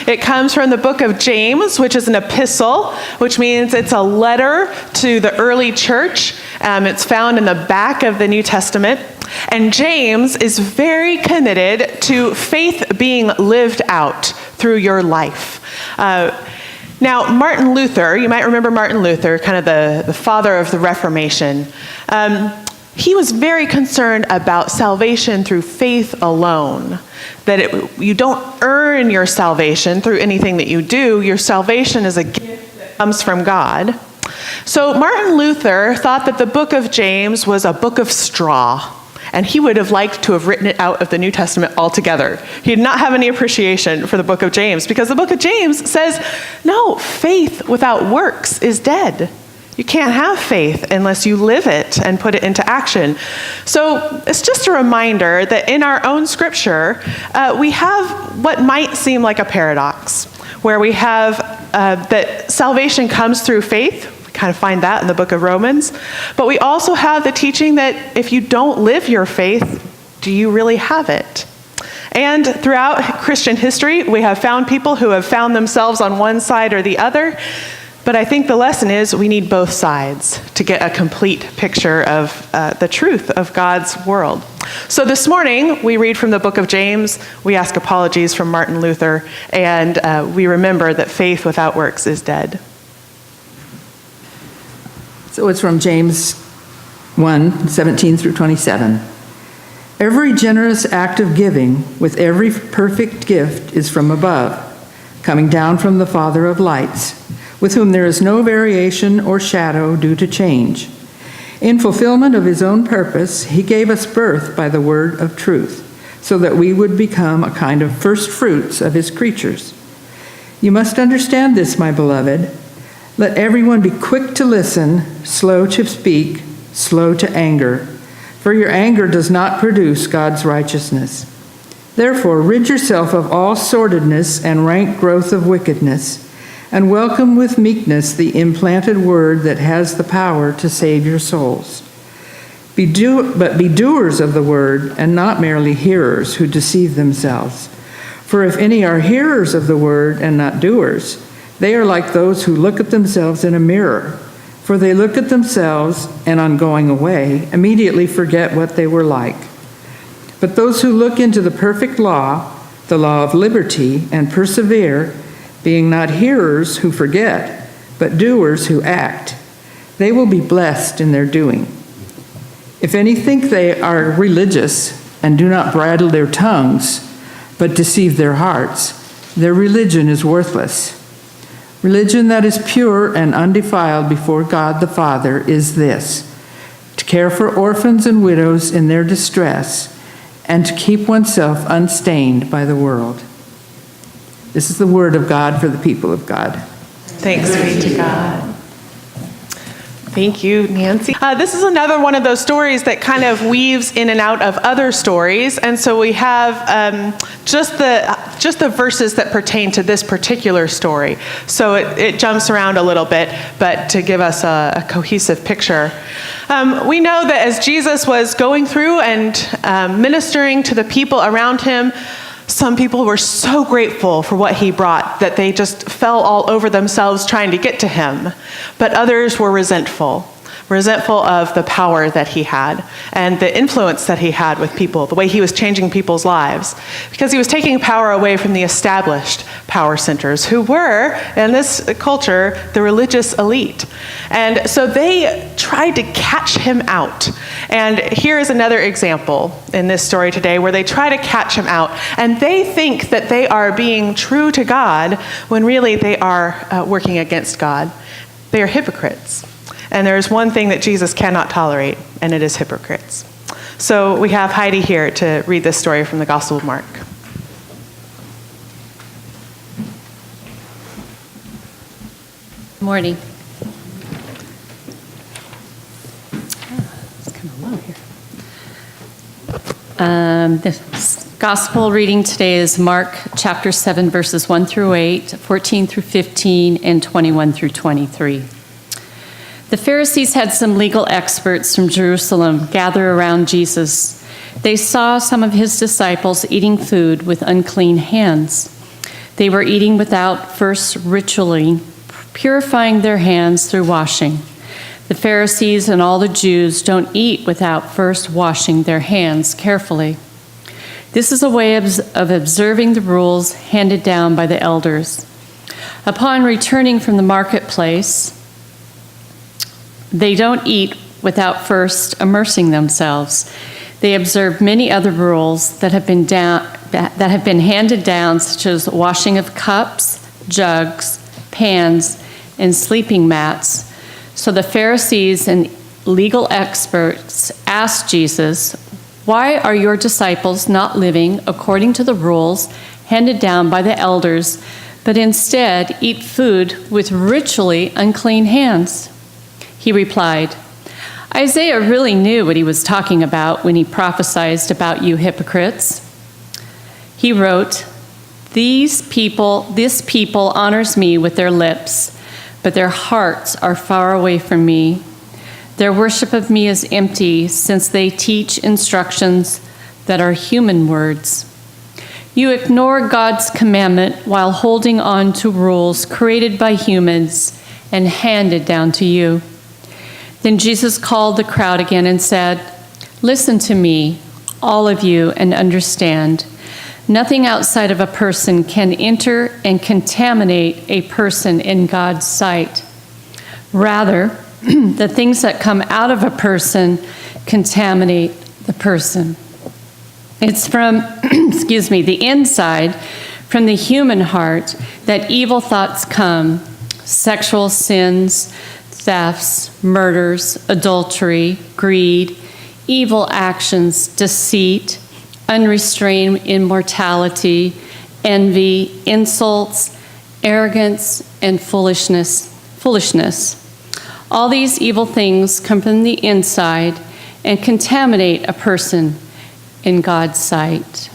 It comes from the book of James, which is an epistle, which means it's a letter to the early church. It's found in the back of the New Testament. And James is very committed to faith being lived out through your life. Now, Martin Luther, you might remember Martin Luther, kind of the father of the Reformation. He was very concerned about salvation through faith alone, that you don't earn your salvation through anything that you do. Your salvation is a gift that comes from God. So Martin Luther thought that the book of James was a book of straw, and he would have liked to have written it out of the New Testament altogether. He did not have any appreciation for the book of James, because the book of James says, no, faith without works is dead. You can't have faith unless you live it and put it into action. So it's just a reminder that in our own scripture, we have what might seem like a paradox, where we have that salvation comes through faith. We kind of find that in the book of Romans. But we also have the teaching that if you don't live your faith, do you really have it? And throughout Christian history, we have found people who have found themselves on one side or the other. But I think the lesson is we need both sides to get a complete picture of the truth of God's world. So this morning, we read from the book of James, we ask apologies from Martin Luther, and we remember that faith without works is dead. So it's from James 1:17 through 27. Every generous act of giving with every perfect gift is from above, coming down from the Father of lights, with whom there is no variation or shadow due to change. In fulfillment of his own purpose, he gave us birth by the word of truth, so that we would become a kind of first fruits of his creatures. You must understand this, my beloved. Let everyone be quick to listen, slow to speak, slow to anger, for your anger does not produce God's righteousness. Therefore, rid yourself of all sordidness and rank growth of wickedness, and welcome with meekness the implanted word that has the power to save your souls. But be doers of the word, and not merely hearers who deceive themselves. For if any are hearers of the word and not doers, they are like those who look at themselves in a mirror. For they look at themselves, and on going away, immediately forget what they were like. But those who look into the perfect law, the law of liberty, and persevere, being not hearers who forget, but doers who act, they will be blessed in their doing. If any think they are religious and do not bridle their tongues, but deceive their hearts, their religion is worthless. Religion that is pure and undefiled before God the Father is this: to care for orphans and widows in their distress, and to keep oneself unstained by the world. This is the word of God for the people of God. Thanks be to God. Thank you, Nancy. This is another one of those stories that kind of weaves in and out of other stories, and so we have just the verses that pertain to this particular story. So it jumps around a little bit, but to give us a cohesive picture. We know that as Jesus was going through and ministering to the people around him, some people were so grateful for what he brought that they just fell all over themselves trying to get to him. But others were resentful of the power that he had and the influence that he had with people, the way he was changing people's lives, because he was taking power away from the established power centers who were, in this culture, the religious elite. And so they tried to catch him out. And here is another example in this story today where they try to catch him out, and they think that they are being true to God when really they are working against God. They are hypocrites. And there is one thing that Jesus cannot tolerate, and it is hypocrites. So we have Heidi here to read this story from the Gospel of Mark. Morning. It's kind of low here. The Gospel reading today is Mark chapter 7, verses 1 through 8, 14 through 15, and 21 through 23. The Pharisees had some legal experts from Jerusalem gather around Jesus. They saw some of his disciples eating food with unclean hands. They were eating without first ritually purifying their hands through washing. The Pharisees and all the Jews don't eat without first washing their hands carefully. This is a way of observing the rules handed down by the elders. Upon returning from the marketplace, they don't eat without first immersing themselves. They observe many other rules that have been handed down, such as washing of cups, jugs, pans, and sleeping mats. So the Pharisees and legal experts asked Jesus, "Why are your disciples not living according to the rules handed down by the elders, but instead eat food with ritually unclean hands?" He replied, "Isaiah really knew what he was talking about when he prophesied about you hypocrites. He wrote, 'This people honors me with their lips, but their hearts are far away from me. Their worship of me is empty, since they teach instructions that are human words.' You ignore God's commandment while holding on to rules created by humans and handed down to you." Then Jesus called the crowd again and said, "Listen to me, all of you, and understand. Nothing outside of a person can enter and contaminate a person in God's sight. Rather, the things that come out of a person contaminate the person. It's from, the inside, from the human heart, that evil thoughts come: sexual sins, thefts, murders, adultery, greed, evil actions, deceit, unrestrained immorality, envy, insults, arrogance, and foolishness. All these evil things come from the inside and contaminate a person in God's sight."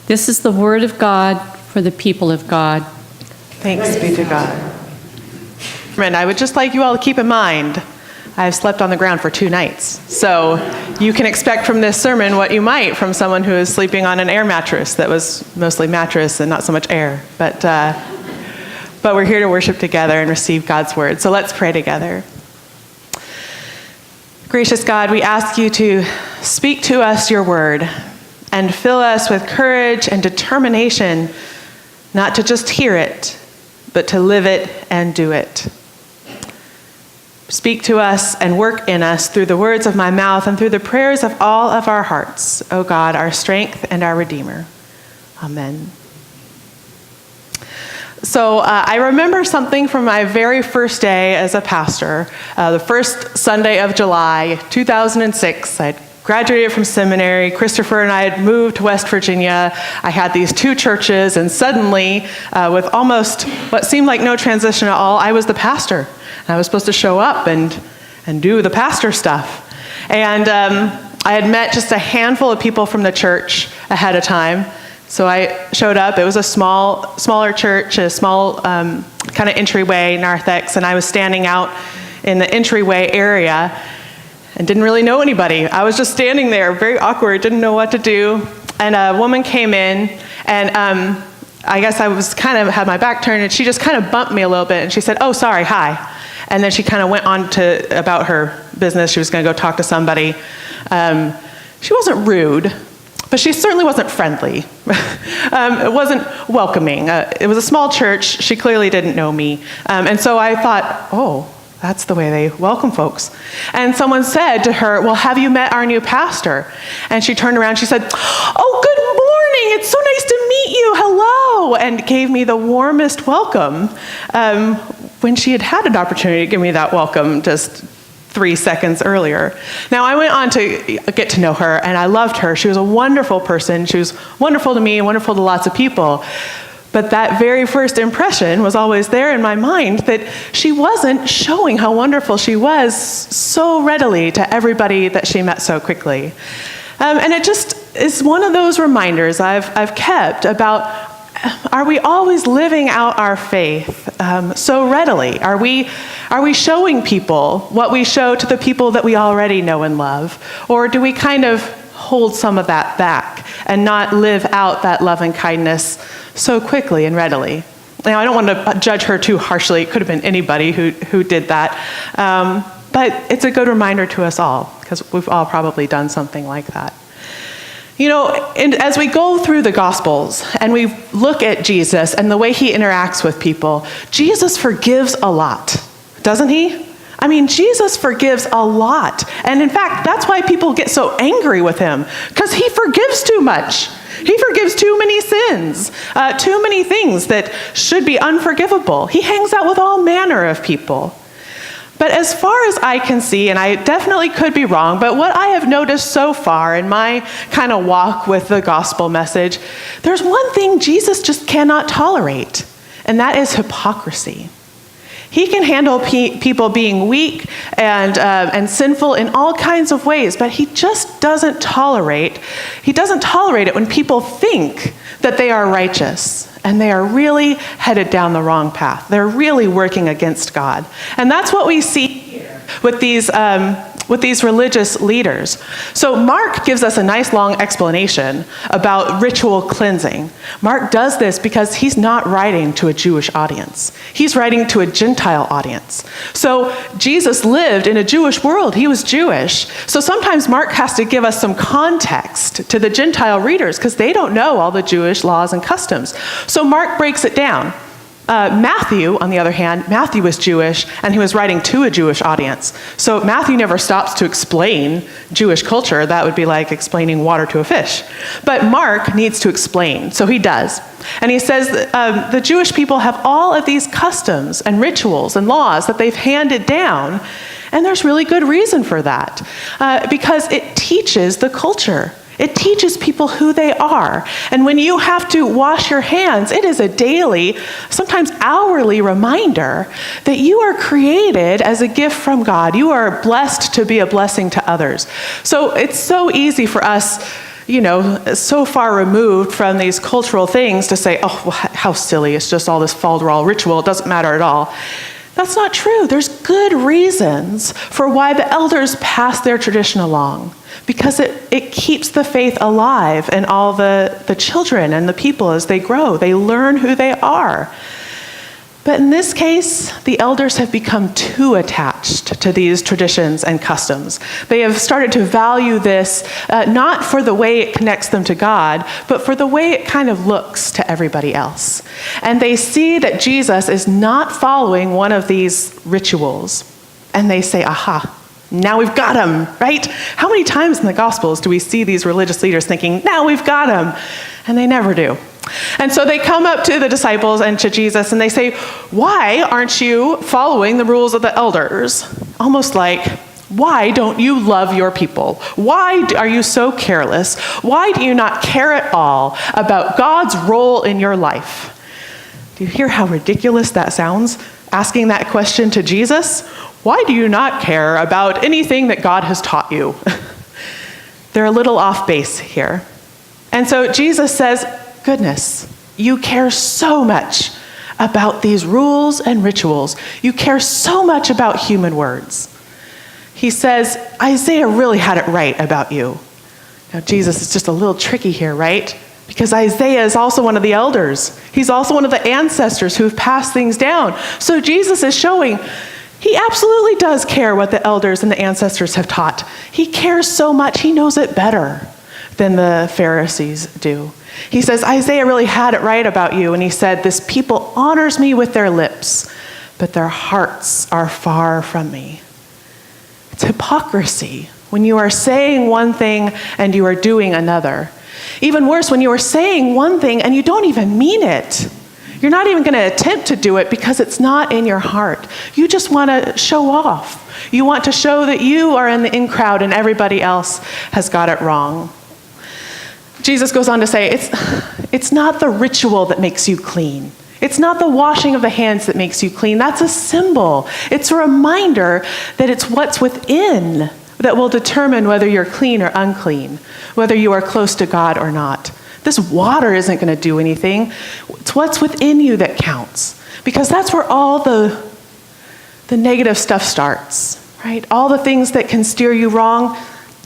This is the word of God for the people of God. Thanks be to God. And I would just like you all to keep in mind, I've slept on the ground for 2 nights. So you can expect from this sermon what you might from someone who is sleeping on an air mattress that was mostly mattress and not so much air. But we're here to worship together and receive God's word. So let's pray together. Gracious God, we ask you to speak to us your word and fill us with courage and determination, not to just hear it, but to live it and do it. Speak to us and work in us through the words of my mouth and through the prayers of all of our hearts, O God, our strength and our Redeemer. Amen. So I remember something from my very first day as a pastor, the first Sunday of July, 2006. I'd graduated from seminary. Christopher and I had moved to West Virginia. I had these 2 churches, and suddenly, with almost what seemed like no transition at all, I was the pastor. I was supposed to show up and do the pastor stuff. And I had met just a handful of people from the church ahead of time. So I showed up. It was a smaller church, a small kind of entryway, narthex, and I was standing out in the entryway area and didn't really know anybody. I was just standing there, very awkward, didn't know what to do. And a woman came in, and I guess I was had my back turned, and she just kind of bumped me a little bit, and she said, "Oh, sorry, hi." And then she kind of went on to about her business. She was going to go talk to somebody. She wasn't rude, but she certainly wasn't friendly. It wasn't welcoming. It was a small church. She clearly didn't know me. And so I thought, oh, that's the way they welcome folks. And someone said to her, "Well, have you met our new pastor?" And she turned around, she said, "Oh, good morning. It's so nice to meet you. Hello." And gave me the warmest welcome when she had an opportunity to give me that welcome just 3 seconds earlier. Now, I went on to get to know her, and I loved her. She was a wonderful person. She was wonderful to me and wonderful to lots of people. But that very first impression was always there in my mind, that she wasn't showing how wonderful she was so readily to everybody that she met so quickly. And it just is one of those reminders I've kept about, are we always living out our faith so readily? Are we showing people what we show to the people that we already know and love? Or do we kind of hold some of that back and not live out that love and kindness so quickly and readily. Now, I don't want to judge her too harshly. It could have been anybody who did that. But it's a good reminder to us all, because we've all probably done something like that. You know, and as we go through the Gospels and we look at Jesus and the way he interacts with people, Jesus forgives a lot, doesn't he? I mean, Jesus forgives a lot. And in fact, that's why people get so angry with him, because he forgives too much. He forgives too many sins, too many things that should be unforgivable. He hangs out with all manner of people. But as far as I can see, and I definitely could be wrong, but what I have noticed so far in my kind of walk with the gospel message, there's one thing Jesus just cannot tolerate, and that is hypocrisy. He can handle people being weak and sinful in all kinds of ways, but he just doesn't tolerate it when people think that they are righteous and they are really headed down the wrong path. They're really working against God. And that's what we see here with these religious leaders. So Mark gives us a nice long explanation about ritual cleansing. Mark does this because he's not writing to a Jewish audience. He's writing to a Gentile audience. So Jesus lived in a Jewish world. He was Jewish. So sometimes Mark has to give us some context to the Gentile readers because they don't know all the Jewish laws and customs. So Mark breaks it down. Matthew, on the other hand, Matthew was Jewish, and he was writing to a Jewish audience. So Matthew never stops to explain Jewish culture. That would be like explaining water to a fish. But Mark needs to explain, so he does. And he says that, the Jewish people have all of these customs and rituals and laws that they've handed down, and there's really good reason for that, because it teaches the culture. It teaches people who they are. And when you have to wash your hands, it is a daily, sometimes hourly reminder that you are created as a gift from God. You are blessed to be a blessing to others. So it's so easy for us, you know, so far removed from these cultural things to say, oh, well, how silly. It's just all this falderal ritual. It doesn't matter at all. That's not true. There's good reasons for why the elders pass their tradition along, because it keeps the faith alive in all the children and the people as they grow. They learn who they are. But in this case, the elders have become too attached to these traditions and customs. They have started to value this not for the way it connects them to God, but for the way it kind of looks to everybody else. And they see that Jesus is not following one of these rituals. And they say, aha, now we've got him, right? How many times in the Gospels do we see these religious leaders thinking, now we've got him? And they never do. And so they come up to the disciples and to Jesus and they say, why aren't you following the rules of the elders? Almost like, why don't you love your people? Why are you so careless? Why do you not care at all about God's role in your life? Do you hear how ridiculous that sounds? Asking that question to Jesus? Why do you not care about anything that God has taught you? They're a little off base here. And so Jesus says, goodness, you care so much about these rules and rituals. You care so much about human words. He says, Isaiah really had it right about you. Now, Jesus is just a little tricky here, right? Because Isaiah is also one of the elders. He's also one of the ancestors who've passed things down. So Jesus is showing he absolutely does care what the elders and the ancestors have taught. He cares so much, he knows it better than the Pharisees do. He says, Isaiah really had it right about you. And he said, this people honors me with their lips, but their hearts are far from me. It's hypocrisy when you are saying one thing and you are doing another. Even worse, when you are saying one thing and you don't even mean it. You're not even going to attempt to do it because it's not in your heart. You just want to show off. You want to show that you are in the in crowd and everybody else has got it wrong. Jesus goes on to say, it's not the ritual that makes you clean. It's not the washing of the hands that makes you clean. That's a symbol. It's a reminder that it's what's within that will determine whether you're clean or unclean, whether you are close to God or not. This water isn't going to do anything. It's what's within you that counts, because that's where all the negative stuff starts, right? All the things that can steer you wrong,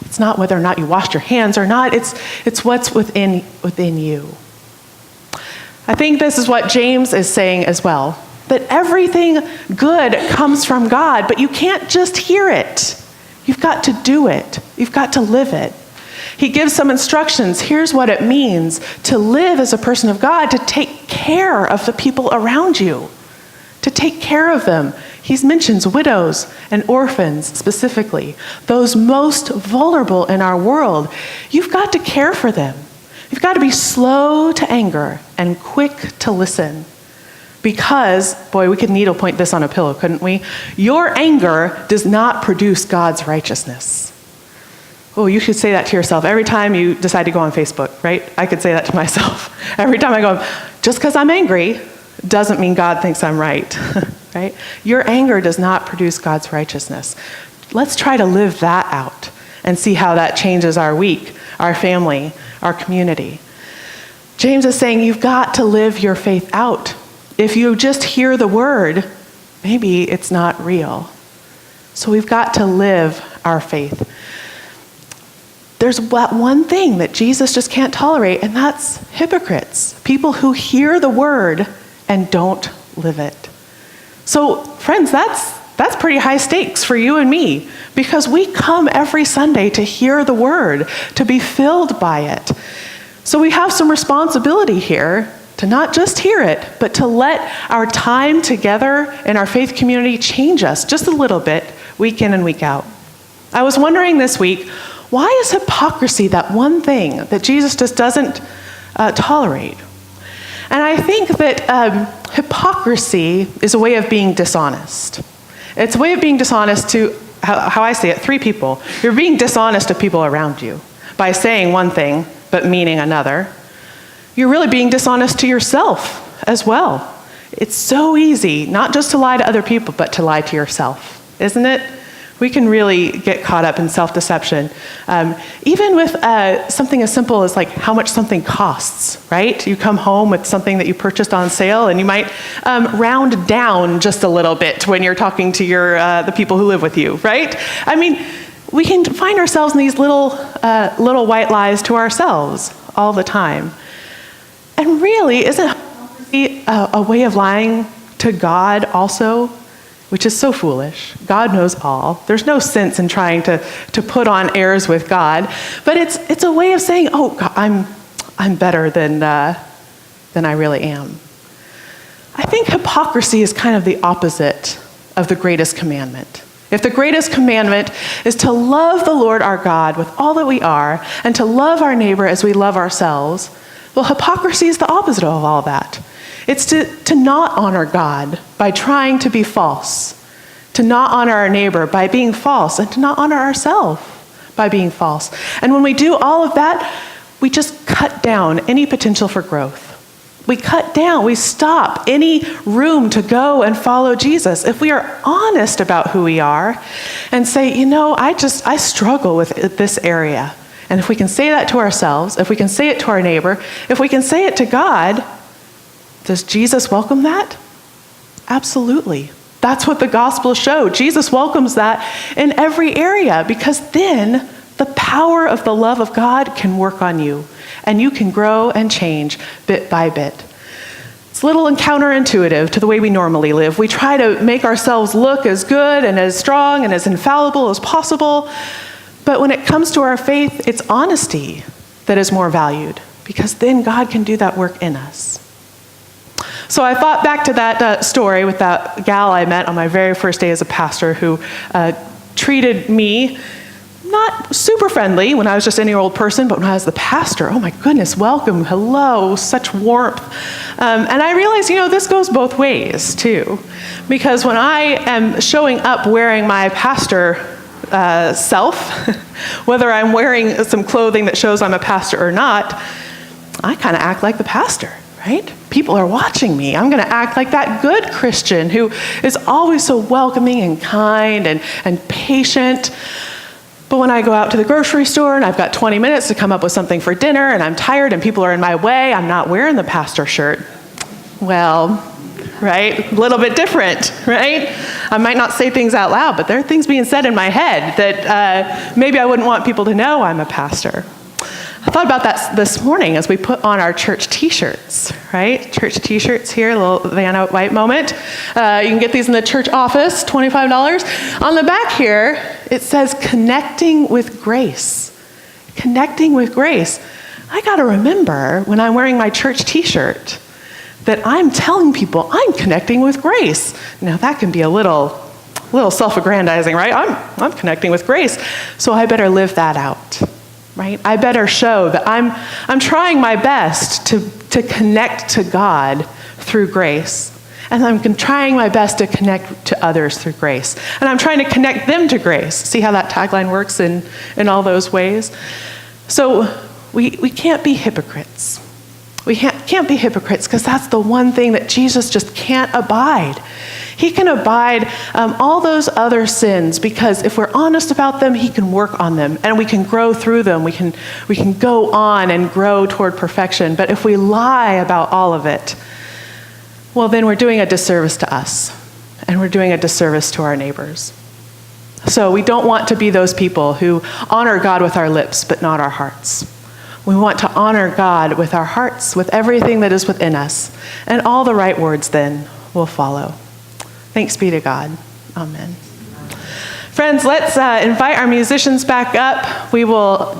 It's not whether or not you washed your hands or not. It's what's within you. I think this is what James is saying as well, that everything good comes from God, but you can't just hear it. You've got to do it. You've got to live it. He gives some instructions. Here's what it means to live as a person of God, to take care of the people around you, to take care of them. He mentions widows and orphans specifically, those most vulnerable in our world. You've got to care for them. You've got to be slow to anger and quick to listen. Because, boy, we could needlepoint this on a pillow, couldn't we? Your anger does not produce God's righteousness. Oh, you should say that to yourself every time you decide to go on Facebook, right? I could say that to myself. Every time I go, just because I'm angry doesn't mean God thinks I'm right, right? Your anger does not produce God's righteousness. Let's try to live that out and see how that changes our week, our family, our community. James is saying you've got to live your faith out. If you just hear the word, maybe it's not real. So we've got to live our faith. There's one thing that Jesus just can't tolerate, and that's hypocrites, people who hear the word and don't live it. So, friends, that's pretty high stakes for you and me, because we come every Sunday to hear the word, to be filled by it. So we have some responsibility here to not just hear it, but to let our time together in our faith community change us just a little bit, week in and week out. I was wondering this week, why is hypocrisy that one thing that Jesus just doesn't tolerate? And I think that hypocrisy is a way of being dishonest. It's a way of being dishonest to, how I say it, three people. You're being dishonest to people around you by saying one thing but meaning another. You're really being dishonest to yourself as well. It's so easy not just to lie to other people, but to lie to yourself, isn't it? We can really get caught up in self-deception. Even with something as simple as like how much something costs, right? You come home with something that you purchased on sale, and you might round down just a little bit when you're talking to the people who live with you, right? I mean, we can find ourselves in these little white lies to ourselves all the time. And really, isn't hypocrisy a way of lying to God also? Which is so foolish. God knows all. There's no sense in trying to put on airs with God. But it's a way of saying, oh, God, I'm better than I really am. I think hypocrisy is kind of the opposite of the greatest commandment. If the greatest commandment is to love the Lord our God with all that we are, and to love our neighbor as we love ourselves, well, hypocrisy is the opposite of all that. It's to not honor God by trying to be false, to not honor our neighbor by being false, and to not honor ourselves by being false. And when we do all of that, we just cut down any potential for growth. We cut down, we stop any room to go and follow Jesus. If we are honest about who we are and say, I struggle with this area. And if we can say that to ourselves, if we can say it to our neighbor, if we can say it to God, does Jesus welcome that? Absolutely. That's what the Gospels show. Jesus welcomes that in every area, because then the power of the love of God can work on you, and you can grow and change bit by bit. It's a little counterintuitive to the way we normally live. We try to make ourselves look as good and as strong and as infallible as possible, but when it comes to our faith, it's honesty that is more valued, because then God can do that work in us. So I thought back to that story with that gal I met on my very first day as a pastor who treated me not super friendly when I was just any old person, but when I was the pastor, oh my goodness, welcome, hello, such warmth. And I realized, this goes both ways too. Because when I am showing up wearing my pastor self, whether I'm wearing some clothing that shows I'm a pastor or not, I kind of act like the pastor. Right? People are watching me. I'm going to act like that good Christian who is always so welcoming and kind and patient. But when I go out to the grocery store and I've got 20 minutes to come up with something for dinner and I'm tired and people are in my way, I'm not wearing the pastor shirt. Well, right? A little bit different, right? I might not say things out loud, but there are things being said in my head that maybe I wouldn't want people to know I'm a pastor. I thought about that this morning as we put on our church t-shirts, right? Church t-shirts here, a little Vanna White moment. You can get these in the church office, $25. On the back here, it says connecting with grace. Connecting with grace. I got to remember when I'm wearing my church t-shirt that I'm telling people I'm connecting with grace. Now that can be a little self-aggrandizing, right? I'm connecting with grace. So I better live that out. Right? I better show that I'm trying my best to connect to God through grace. And I'm trying my best to connect to others through grace. And I'm trying to connect them to grace. See how that tagline works in all those ways? So we can't be hypocrites. We can't be hypocrites because that's the one thing that Jesus just can't abide. He can abide all those other sins because if we're honest about them, he can work on them and we can grow through them. We can go on and grow toward perfection. But if we lie about all of it, well, then we're doing a disservice to us and we're doing a disservice to our neighbors. So we don't want to be those people who honor God with our lips, but not our hearts. We want to honor God with our hearts, with everything that is within us. And all the right words then will follow. Thanks be to God. Amen. Friends, let's invite our musicians back up. We will